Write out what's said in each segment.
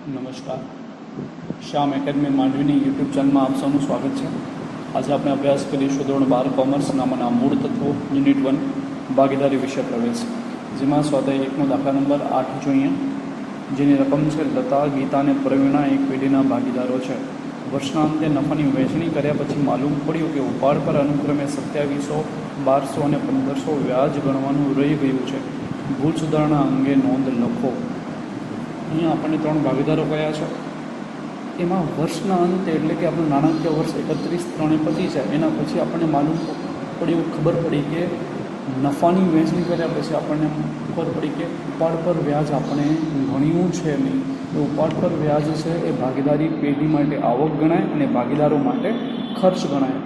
નમસ્કાર. શ્યામ academy માંડવીની YouTube ચેનલમાં આપ સૌનું સ્વાગત છે. આજે આપણે અભ્યાસ કરીશું ધોરણ 12 કોમર્સ નામના મૂળ તત્વો યુનિટ 1 ભાગીદારી વિશે પ્રવેશ, જેમાં સ્વાધ્યાય 1નો દાખલા નંબર 8 જોઈએ, જેની રકમ છે લતા, ગીતા અને પ્રવીણા એક પેઢીના ભાગીદારો છે. વર્ષના અંતે નફાની વહેંચણી કર્યા પછી માલુમ પડ્યું કે ઉપાડ પર અનુક્રમે 2700, 1200 અને 1500 વ્યાજ ગણવાનું રહી ગયું છે. ભૂલ સુધારણા અંગે નોંધ લખો. અહીંયા આપણને 3 ભાગીદારો કયા છે. એમાં વર્ષના અંતે એટલે કે આપણું નાણાકીય વર્ષ 31/3 પતી છે, એના પછી આપણને માલુમ પડ્યું, ખબર પડી કે નફાની વહેંચણી કર્યા પછી આપણને ખબર પડી કે ઉપાડ પર વ્યાજ આપણે ગણ્યું છે નહીં. તો ઉપાડ પર વ્યાજ છે એ ભાગીદારી પેઢી માટે આવક ગણાય અને ભાગીદારો માટે ખર્ચ ગણાય.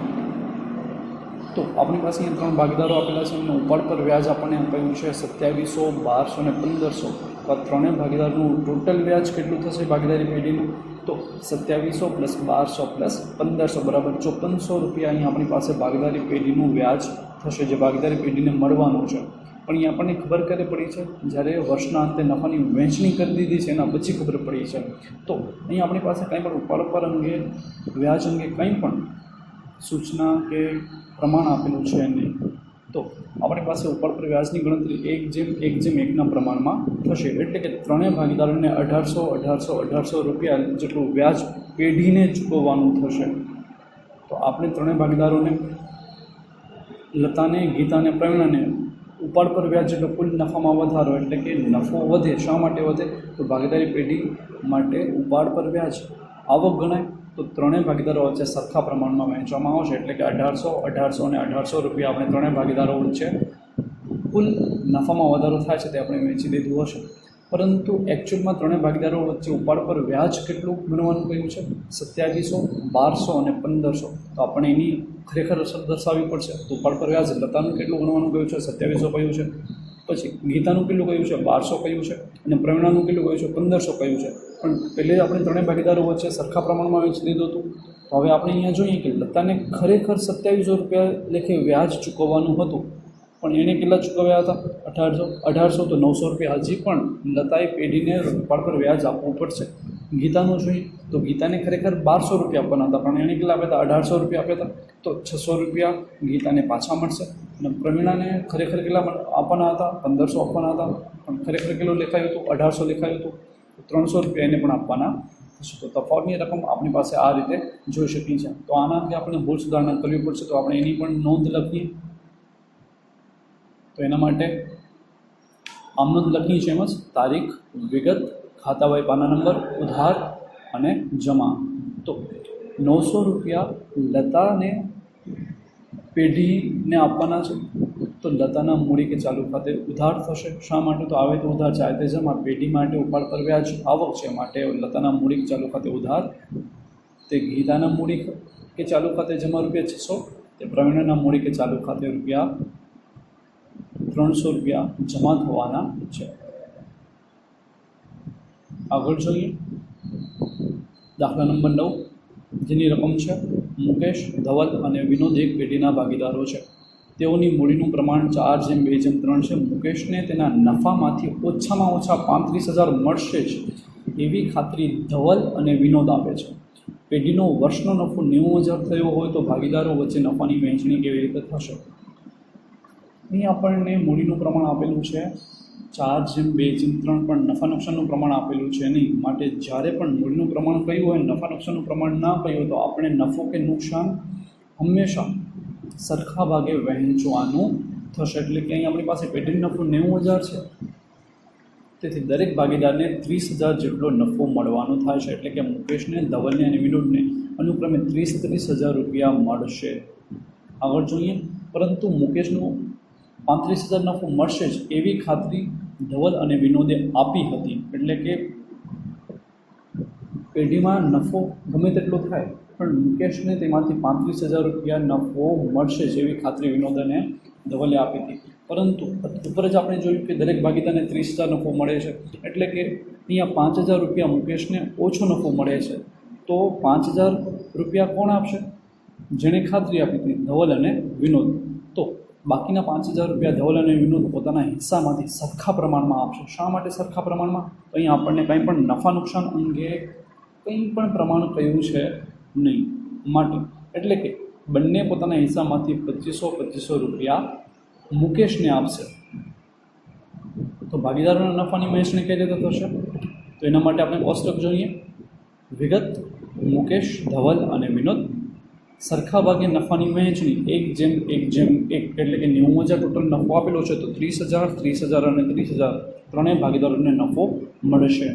તો આપણી પાસે અહીંયા 3 ભાગીદારો આપેલા છે અને ઉપાડ પર વ્યાજ આપણને આપ્યું છે 2700, 1200 અને 1500. તો આ ત્રણેય ભાગીદારનું ટોટલ વ્યાજ કેટલું થશે ભાગીદારી પેઢીનું? તો 2700 + 1200 + 1500 બરાબર 5400 રૂપિયા અહીંયા આપણી પાસે ભાગીદારી પેઢીનું વ્યાજ થશે, જે ભાગીદારી પેઢીને મળવાનું છે. પણ અહીંયા આપણને ખબર ક્યારે પડી છે? જ્યારે વર્ષના અંતે નફાની વહેંચણી કરી દીધી છે એના પછી ખબર પડી છે. તો અહીંયા આપણી પાસે કંઈ પણ ઉપાડ પર અંગે વ્યાજ અંગે કંઈ પણ સૂચના કે પ્રમાણ આપેલું છે નહીં. તો આપણી પાસે ઉપાડ પર વ્યાજની ગણતરી 1:1:1ના પ્રમાણમાં થશે, એટલે કે ત્રણેય ભાગીદારોને 1800 રૂપિયા જેટલું વ્યાજ પેઢીને ચૂકવવાનું થશે. તો આપણે ત્રણેય ભાગીદારોને લતાને, ગીતાને, પ્રવીણાને ઉપાડ પર વ્યાજ જેટલો કુલ નફામાં વધારો, એટલે કે નફો વધે. શા માટે વધે? તો ભાગીદારી પેઢી માટે ઉપાડ પર વ્યાજ આવક ગણાય. તો ત્રણેય ભાગીદારો વચ્ચે સરખા પ્રમાણમાં વહેંચવામાં આવશે, એટલે કે 1800 અને 1800 રૂપિયા આપણે ત્રણેય ભાગીદારો વચ્ચે કુલ નફામાં વધારો થાય છે તે આપણે વહેંચી દીધું હશે. પરંતુ એકચ્યુઅલમાં ત્રણેય ભાગીદારો વચ્ચે ઉપાડ પર વ્યાજ કેટલું ગણવાનું કહ્યું છે? 2700, 1200 અને 1500. તો આપણે એની ખરેખર અસર દર્શાવવી પડશે. તો ઉપાડ પર વ્યાજ લતાનું કેટલું ગણવાનું કહ્યું છે? 2700 કહ્યું છે. પછી ગીતાનું કેટલું કહ્યું છે? 1200 કહ્યું છે. અને પ્રવીણાનું કેટલું કહ્યું છે? 1500 કહ્યું છે. પણ પહેલે આપણે ત્રણેય ભાગીદારો વચ્ચે સરખા પ્રમાણમાં વહેંચી દીધું હતું. તો હવે આપણે અહીંયા જોઈએ કે લતાને ખરેખર 2700 રૂપિયા લેખે વ્યાજ ચૂકવવાનું હતું, પણ એને કેટલા ચૂકવ્યા હતા? 1800. તો 900 રૂપિયા હજી પણ લતાએ પેઢીને ઉપાડ પર વ્યાજ આપવું પડશે. ગીતાનું જોઈએ તો ગીતાને ખરેખર 1200 રૂપિયા આપવાના હતા, પણ એને કેટલા આપ્યા હતા? 1800 રૂપિયા આપ્યા હતા. તો 600 રૂપિયા ગીતાને પાછા મળશે. અને પ્રવીણાને ખરેખર કેટલા આપવાના હતા? 1500 આપવાના હતા, પણ ખરેખર કેટલું લેખાયું હતું? 1800 લેખાયું હતું. 300 રૂપિયા એને પણ આપવાના થશે. તો તફાવતની રકમ આપણી પાસે આ રીતે જોઈ શકીએ છીએ. તો આના અંગે આપણે ભૂલ સુધારણા કરવી પડશે, તો આપણે એની પણ નોંધ લખીએ. તો એના માટે આમ નોંધ લખીએ છીએ એમ જ તારીખ, વિગત, ખાતાવાહી પાના નંબર, ઉધાર અને જમા. તો 900 રૂપિયા લતાને પેઢીને આપવાના છે. તો લતાના મૂડી કે ચાલુ ખાતે ઉધાર થશે. શા માટે? તો આવે તો ઉધાર, જાય તે જમા. પેઢી માટે ઉપાડ પર વ્યાજ આવક છે, માટે લતાના મૂડી કે ચાલુ ખાતે ઉધાર. તે ગીતાના મૂડી કે ચાલુ ખાતે જમા રૂપિયા 600. તે પ્રવીણાના મૂડી કે ચાલુ ખાતે રૂપિયા 300 રૂપિયા જમા થવાના છે. આગળ જોઈએ દાખલા નંબર 9, જેની રકમ છે મુકેશ, ધવલ અને વિનોદ એક પેઢીના ભાગીદારો છે. તેઓની મૂડીનું પ્રમાણ 4:2:3 છે. મુકેશને તેના નફામાંથી ઓછામાં ઓછા 35,000 મળશે જ એવી ખાતરી ધવલ અને વિનોદ આપે છે. પેઢીનો વર્ષનો નફો 90,000 થયો હોય તો ભાગીદારો વચ્ચે નફાની વહેંચણી કેવી રીતે થશે? અહીં આપણને મૂડીનું પ્રમાણ આપેલું છે 4:2:3, પણ નફા નુકસાનનું પ્રમાણ આપેલું છે નહીં. માટે જ્યારે પણ મૂડીનું પ્રમાણ કહ્યું હોય, નફા નુકસાનનું પ્રમાણ ના કહ્યું હોય, તો આપણે નફો કે નુકસાન હંમેશા સરખા ભાગે વહેંચવાનું થશે. એટલે કે અહીં આપણી પાસે પેઢીનો નફો 90,000 છે, તેથી દરેક ભાગીદારને 30,000 જેટલો નફો મળવાનો થાય છે. એટલે કે મુકેશને, ધવલને અને વિનોદને અનુક્રમે 30,000 રૂપિયા મળશે. આગળ જોઈએ, પરંતુ મુકેશનું 35,000 નફો મળશે જ એવી ખાતરી ધવલ અને વિનોદે આપી હતી. એટલે કે પેઢીમાં નફો ગમે તેટલો થાય, પણ મુકેશને તેમાંથી 35,000 રૂપિયા નફો મળશે જ એવી ખાતરી વિનોદ અને ધવલે આપી હતી. પરંતુ ઉપર જ આપણે જોયું કે દરેક ભાગીદારને 30,000 નફો મળે છે, એટલે કે અહીંયા 5,000 રૂપિયા મુકેશને ઓછો નફો મળે છે. તો 5,000 રૂપિયા કોણ આપશે? જેણે ખાતરી આપી હતી, ધવલ અને વિનોદ. તો બાકીના 5,000 રૂપિયા ધવલ અને વિનોદ પોતાના હિસ્સામાંથી સરખા પ્રમાણમાં આપશે. શા માટે સરખા પ્રમાણમાં? તો અહીં આપણને કંઈ પણ નફા નુકસાન અંગે કંઈ પણ પ્રમાણ કહ્યું છે નહીં માટે, એટલે કે બંને પોતાના હિસ્સામાંથી 2500 રૂપિયા મુકેશને આપશે. તો ભાગીદારોના નફાની વહેંચણી કઈ રીતે થશે? તો એના માટે આપણે કોષ્ટક જોઈએ. વિગત: મુકેશ, ધવલ અને વિનોદ સરખા ભાગે નફાની વહેંચણી 1:1:1, એટલે કે 90,000 ટોટલ નફો આપેલો છે. તો 30,000, 30,000 અને 30,000 ત્રણેય ભાગીદારોને નફો મળશે.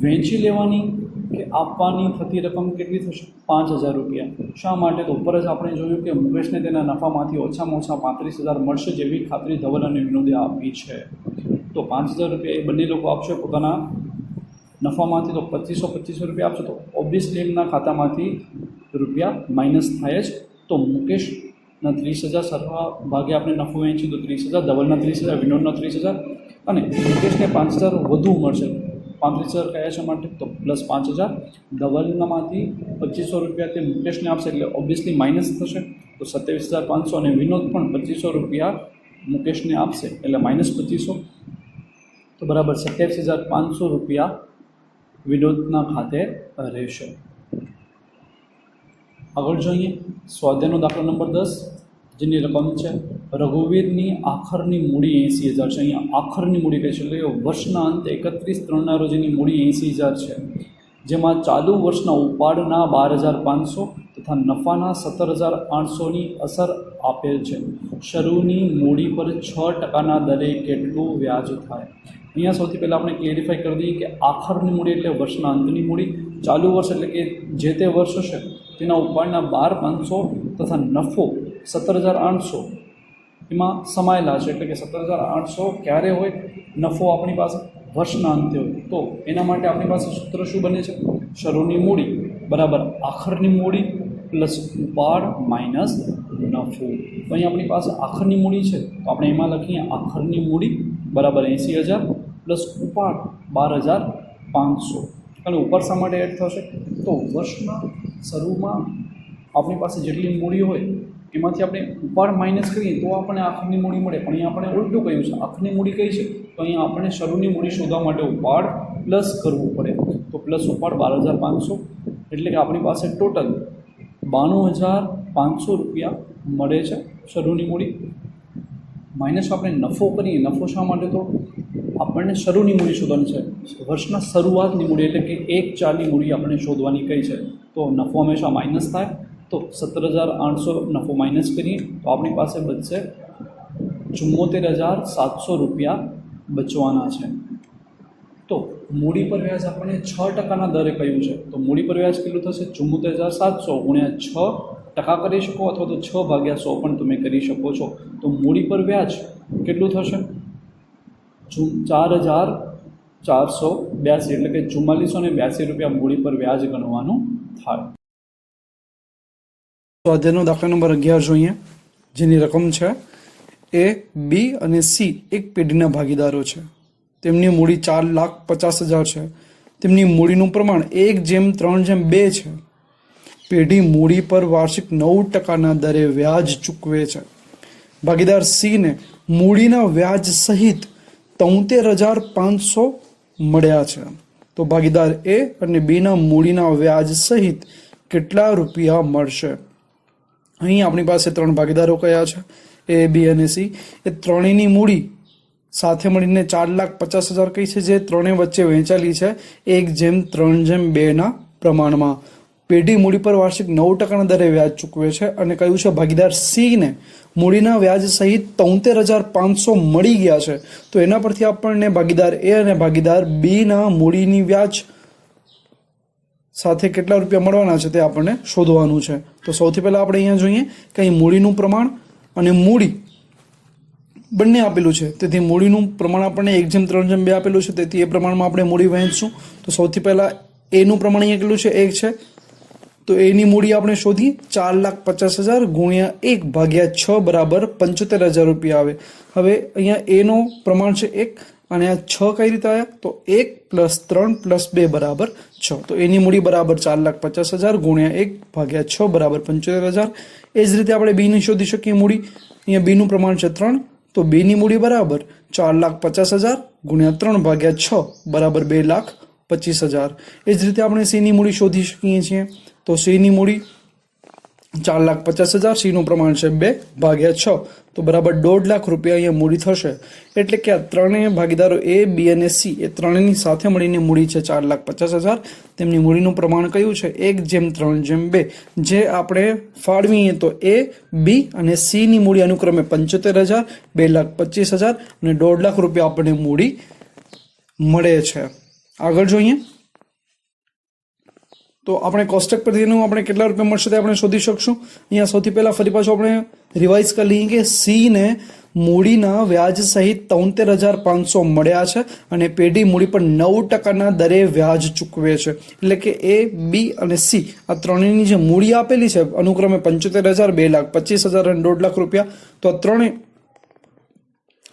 વહેંચી લેવાની કે આપવાની થતી રકમ કેટલી થશે? 5,000 રૂપિયા. શા માટે? તો ઉપર જ આપણે જોયું કે મુકેશને તેના નફામાંથી ઓછામાં ઓછા 35,000 મળશે જેવી ખાતરી ધવલ અને વિનોદે આપી છે. તો 5,000 રૂપિયા એ બંને લોકો આપશે પોતાના નફામાંથી. તો 2500 રૂપિયા આપશે તો ઓબ્વિયસલી એમના ખાતામાંથી રૂપિયા માઇનસ થાય જ. તો મુકેશના 30,000 સરખા ભાગે આપણે નફો વહેંચી તો 30,000, ધવલના 30,000, વિનોદના 30,000 અને મુકેશને 5,000 વધુ મળશે. 35,000 કયા છે માટે? તો પ્લસ 5,000. ધવલનામાંથી 2500 રૂપિયા તે મુકેશને આપશે એટલે ઓબ્વિયસલી માઇનસ થશે. તો 27,500 અને વિનોદ પણ 2500 રૂપિયા મુકેશને આપશે એટલે માઇનસ 2500. તો બરાબર 27,500 રૂપિયા વિનોદના ખાતે રહેશે. આગળ જોઈએ સ્વાધ્યાયનો દાખલો નંબર 10, જેની રકમ છે રઘુવીરની આખરની મૂડી 80,000 છે. અહીંયા આખરની મૂડી કઈ છે? એટલે વર્ષના અંતે 31/3ના રોજ એની મૂડી 80,000 છે, જેમાં ચાલુ વર્ષના ઉપાડના 12,500 તથા નફાના 17,800ની અસર આપેલ છે. શરૂની મૂડી પર 6% દરે કેટલું વ્યાજ થાય? અહીંયા સૌથી પહેલાં આપણે ક્લેરિફાઈ કરી દઈએ કે આખરની મૂડી એટલે વર્ષના અંતની મૂડી, ચાલુ વર્ષ એટલે કે જે તે વર્ષ હશે તેના ઉપાડના 12,500 તથા નફો 17,800 એમાં સમાયેલા છે. એટલે કે 17,800 ક્યારે હોય? નફો આપણી પાસે વર્ષના અંતે હોય. તો એના માટે આપણી પાસે સૂત્ર શું બને છે? શરૂની મૂડી બરાબર આખરની મૂડી પ્લસ ઉપાડ માઇનસ નફો. તો અહીં આપણી પાસે આખરની મૂડી છે તો આપણે એમાં લખીએ આખરની મૂડી બરાબર 80,000 પ્લસ ઉપાડ 12,500. અને ઉપર શા માટે એડ થશે? તો વર્ષના શરૂમાં આપણી પાસે જેટલી મૂડી હોય એમાંથી આપણે ઉપાડ માઇનસ કરીએ તો આપણને આખરની મૂડી મળે. પણ અહીંયા આપણે ઉલટું કહ્યું છે, આખની મૂડી કઈ છે? તો અહીંયા આપણે શરૂની મૂડી શોધવા માટે ઉપાડ પ્લસ કરવું પડે. તો પ્લસ ઉપાડ 12,500 એટલે કે આપણી પાસે ટોટલ 92,500 રૂપિયા મળે છે શરૂની મૂડી. માઇનસ આપણે નફો કરીએ. નફો શા માટે? તો આપણને શરૂની મૂડી શોધવાની છે, વર્ષના શરૂઆતની મૂડી એટલે કે 1/4ની મૂડી આપણે શોધવાની કઈ છે. તો નફો હંમેશા માઇનસ થાય. તો 17,800 નફો માઇનસ કરીએ તો આપણી પાસે બચશે 74,700 રૂપિયા બચવાના છે. તો મૂડી પર વ્યાજ આપણને 6%ના દરે કહ્યું છે. તો મૂડી પર વ્યાજ કેટલું થશે? 74,700 ગુણ્યા 6% કરી શકો અથવા તો 6/100 પણ તમે કરી શકો છો. તો મૂડી પર વ્યાજ કેટલું થશે? 4,482 એટલે કે 4482 રૂપિયા મૂડી પર વ્યાજ ગણવાનું થાય. સ્વાધ્યાયનો દાખલા નંબર 11 જોઈએ, જેની રકમ છે A, B અને C એક પેઢીના ભાગીદારો છે. તેમની મૂડી 4,50,000 છે. તેમની મૂડીનું પ્રમાણ 1:3:2 છે. પેઢી મૂડી પર વાર્ષિક 9%ના દરે વ્યાજ ચૂકવે છે. ભાગીદાર C ને મૂડીના વ્યાજ સહિત 73,500 મળ્યા છે. તો ભાગીદાર A અને Bના મૂડીના વ્યાજ સહિત કેટલા રૂપિયા મળશે? અહીં આપણી પાસે 3 ભાગીદારો કયા છે? A, B અને C. એ ત્રણેયની મૂડી સાથે મળીને 4,50,000 કઈ છે, જે ત્રણેય વચ્ચે વહેંચાયેલી છે 1:3:2ના પ્રમાણમાં. પેઢી મૂડી પર વાર્ષિક 9%ના દરે વ્યાજ ચૂકવે છે અને કહ્યું છે ભાગીદાર C ને મૂડીના વ્યાજ સહિત 73,500 મળી ગયા છે. તો એના પરથી આપણને ભાગીદાર A અને ભાગીદાર Bના મૂડીની વ્યાજ સાથે કેટલા રૂપિયા મળવાના છે તે આપણને શોધવાનું છે. તો સૌથી પહેલાં આપણે અહીંયા જોઈએ કે અહીં મૂડીનું પ્રમાણ અને મૂડી બંને આપેલું છે. તેથી મૂડીનું પ્રમાણ આપણને 1:3:2 આપેલું છે, તેથી એ પ્રમાણમાં આપણે મૂડી વહેંચશું. તો સૌથી પહેલાં એનું પ્રમાણ અહીંયા કેટલું છે? 1 છે. તો એની મૂડી આપણે શોધીએ 4,50,000 ગુણ્યા 1/6 બરાબર 75,000 રૂપિયા આવે. હવે અહીંયા એનું પ્રમાણ છે 1 અને આ 6 કઈ રીતે આવ્યા? તો 1 + 3 + 2 બરાબર 6. તો એની મૂડી બરાબર 4,50,000 ગુણ્યા 1 ભાગ્યા 6 બરાબર 75,000. એ જ રીતે આપણે બીની શોધી શકીએ મૂડી. અહીંયા બીનું પ્રમાણ છે 3, તો બીની મૂડી બરાબર 4,50,000 ગુણ્યા 3 ભાગ્યા 6 બરાબર 2,25,000. એ જ રીતે આપણે સીની મૂડી શોધી શકીએ છીએ. તો સીની મૂડી 4,50,000, સીનું પ્રમાણ છે 2 ભાગ્યા 6, તો બરાબર 1.5 લાખ રૂપિયા અહીંયા મૂડી થશે. એટલે કે આ ત્રણેય ભાગીદારો એ, બી અને સી એ ત્રણેયની સાથે મળીને મૂડી છે 4,50,000. તેમની મૂડીનું પ્રમાણ કયું છે? 1/3/2. જે આપણે ફાળવીએ તો એ, બી અને સી ની મૂડી અનુક્રમે 75,000, 2,25,000 અને 1.5 લાખ રૂપિયા આપણને મૂડી મળે છે. આગળ જોઈએ તો આપણે કોષ્ટક પરથી એનું આપણે કેટલા રૂપિયા મળશે તે આપણે શોધી શકશું. અહીંયા સૌથી પહેલા ફરી પાછું આપણે રિવાઇઝ કરી લઈએ કે સી ને મૂડીના વ્યાજ સહિત 73,500 મળ્યા છે અને પેઢી મૂડી પર 9% દરે વ્યાજ ચૂકવે છે. એટલે કે એ, બી અને સી આ ત્રણેયની જે મૂડી આપેલી છે અનુક્રમે 75,000, 2,25,000 અને 1.5 લાખ રૂપિયા, તો આ ત્રણેય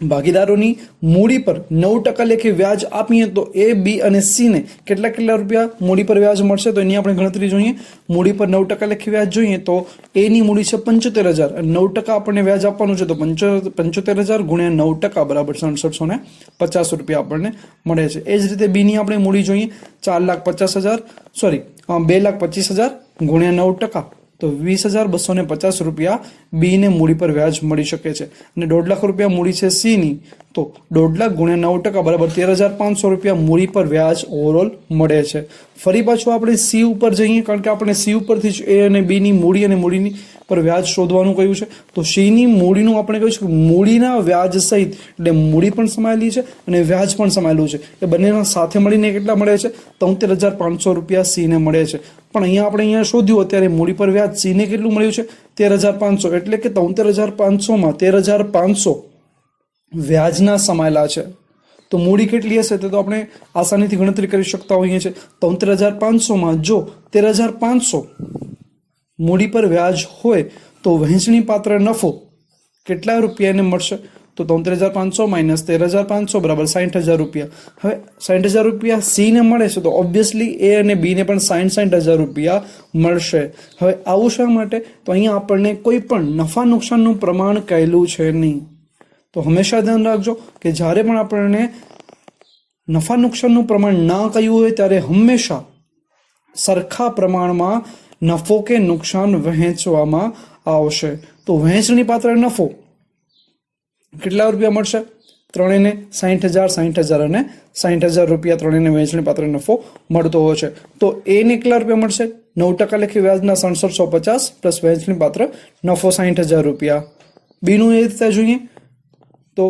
ભાગીદારોની મૂડી પર 9% લેખે વ્યાજ આપીએ તો એ, બી અને સી ને કેટલા રૂપિયા મૂડી પર વ્યાજ મળશે? તો એની આપણે ગણતરી જોઈએ. મૂડી પર 9% લેખે વ્યાજ જોઈએ તો એની મૂડી છે 75,000 અને 9% આપણને વ્યાજ આપવાનું છે, તો 75,000 ગુણ્યા 9% બરાબર 6750 રૂપિયા આપણને મળે છે. એ જ રીતે બીની આપણે મૂડી જોઈએ 2,25,000 ગુણ્યા 9%, તો 20,250 રૂપિયા બી ને મૂડી પર વ્યાજ મળી શકે છે. અને 1.5 લાખ રૂપિયા મૂડી છે સી ની, તો 1.5 લાખ ગુણ્યા 9% બરાબર 13,500 રૂપિયા મૂડી પર વ્યાજ ઓવરઓલ મળે છે. ફરી પાછું આપણે સી ઉપર જઈએ, કારણ કે આપણે સી ઉપરથી જ એ અને બી ની મૂડી અને મૂડીની પર વ્યાજ શોધવાનું કહ્યું છે. તો સી ની મૂડીનું આપણે કહ્યું છે કે મૂડીના વ્યાજ સહિત, એટલે મૂડી પણ સમાયેલી છે અને વ્યાજ પણ સમાયેલું છે, એ બંનેના સાથે મળીને કેટલા મળે છે? 73,500 રૂપિયા સી ને મળે છે. પણ અહીંયા શોધ્યું અત્યારે મૂડી પર વ્યાજ સી ને કેટલું મળ્યું છે? 13,500. એટલે કે 73,500 માં 13,500 વ્યાજના સમાયેલા છે. તો મૂડી કેટલી હશે તે તો આપણે આસાનીથી ગણતરી કરી શકતા હોઈએ છીએ. 73,500 માં જો 13,500 મૂડી પર વ્યાજ હોય તો વહેંચણી પાત્ર નફો કેટલા રૂપિયાને મળશે? તો 73,500 માઇનસ 13,500 બરાબર 60,000 રૂપિયા. હવે 60,000 રૂપિયા સી ને મળે છે તો ઓબ્વિયસલી એ અને બી ને પણ 60,000 રૂપિયા મળશે. હવે આવું શા માટે? તો અહીંયા આપણને કોઈ પણ નફા નુકસાનનું પ્રમાણ કહેલું છે નહીં. તો હંમેશા ધ્યાન રાખજો કે જ્યારે પણ આપણને નફા નુકસાનનું પ્રમાણ ના કહ્યું હોય ત્યારે હંમેશા સરખા પ્રમાણમાં નફો કે નુકસાન વહેંચવામાં આવશે. તો વહેંચણી પાત્ર નફો કેટલા રૂપિયા મળશે? ત્રણેયને 60,000 અને 60,000 રૂપિયા ત્રણેયને વહેંચણી પાત્ર નફો મળતો હોય છે. તો એને કેટલા રૂપિયા મળશે? 9% લેખે વ્યાજના 6750 પ્લસ વહેંચણી પાત્ર નફો 60,000 રૂપિયા. બીનું એ રીતે જોઈએ તો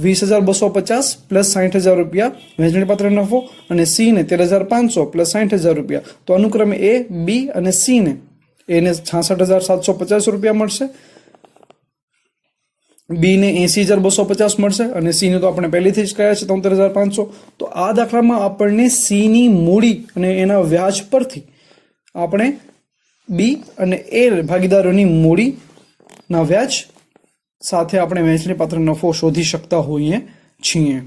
20,250 પ્લસ 60,000 રૂપિયા વહેંચણી પાત્ર નફો, અને સી ને 13,500 પ્લસ 60,000 રૂપિયા. તો અનુક્રમે એ, બી અને સી ને એને 66,750 રૂપિયા મળશે, બી ને 80,250 મળશે અને સી ને તો આપણે પહેલેથી જ કહ્યા છે 73,500. તો આ દાખલામાં આપણને સી ની મૂડી અને એના વ્યાજ પરથી આપણે બી અને એ ભાગીદારોની મૂડીના વ્યાજ સાથે આપણે વહેંચણી પાત્ર નફો શોધી શકતા હોઈએ છીએ.